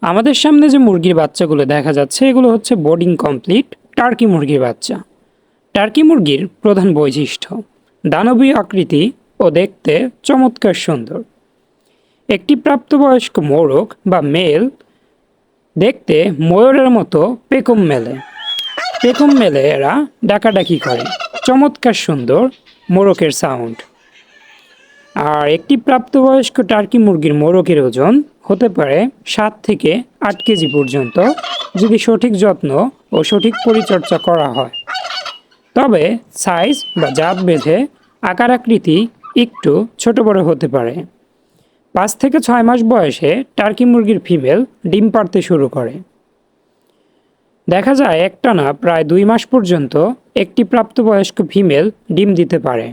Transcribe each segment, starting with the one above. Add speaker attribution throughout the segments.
Speaker 1: আমাদের সামনে যে মুরগির বাচ্চাগুলো দেখা যাচ্ছে এগুলো হচ্ছে বোর্ডিং কমপ্লিট টার্কি মুরগির বাচ্চা। টার্কি মুরগির প্রধান বৈশিষ্ট্য দানবীয় আকৃতি ও দেখতে চমৎকার সুন্দর। একটি প্রাপ্তবয়স্ক মোরগ বা মেল দেখতে ময়ূরের মতো পেখম মেলে এরা ডাকাডাকি করে, চমৎকার সুন্দর মোরগের সাউন্ড। আর একটি প্রাপ্তবয়স্ক টার্কি মুরগির মোরগের ওজন হতে পারে 7 থেকে 8 কেজি পর্যন্ত, যদি সঠিক যত্ন ও সঠিক পরিচর্যা করা হয়। তবে সাইজ বা জাত বেঁধে আকার আকৃতি একটু ছোট বড় হতে পারে। 5 থেকে 6 মাস বয়সে টার্কি মুরগির ফিমেল ডিম পাড়তে শুরু করে। দেখা যায় একটানা প্রায় 2 মাস পর্যন্ত একটি প্রাপ্তবয়স্ক ফিমেল ডিম দিতে পারে,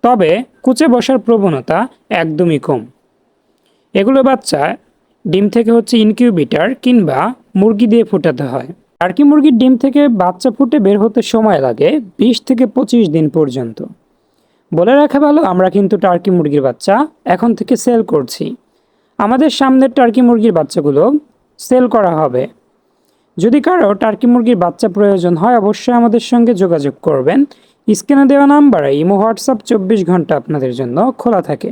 Speaker 1: তবে কুচে বসার প্রবণতা একদমই কম। এগুলো বাচ্চা ডিম থেকে হচ্ছে ইনকিউবেটর কিংবা মুরগি দিয়ে ফোটাতে হয়। টার্কি মুরগির ডিম থেকে বাচ্চা ফুটে বের হতে সময় লাগে 20 থেকে 25 দিন পর্যন্ত। বলে রাখা ভালো, আমরা কিন্তু টার্কি মুরগির বাচ্চা এখন থেকে সেল করছি। আমাদের সামনের টার্কি মুরগির বাচ্চাগুলো সেল করা হবে। যদি কারো টার্কি মুরগির বাচ্চা প্রয়োজন হয় অবশ্যই আমাদের সঙ্গে যোগাযোগ করবেন। স্ক্রিনে দেওয়া নাম্বারে ইমো হোয়াটসঅ্যাপ 24 ঘন্টা আপনাদের জন্য খোলা থাকে।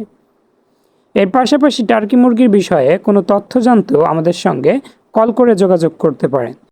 Speaker 1: এর পাশাপাশি টার্কি মুরগির বিষয়ে কোনো তথ্য জানতেও আমাদের সঙ্গে কল করে যোগাযোগ করতে পারেন।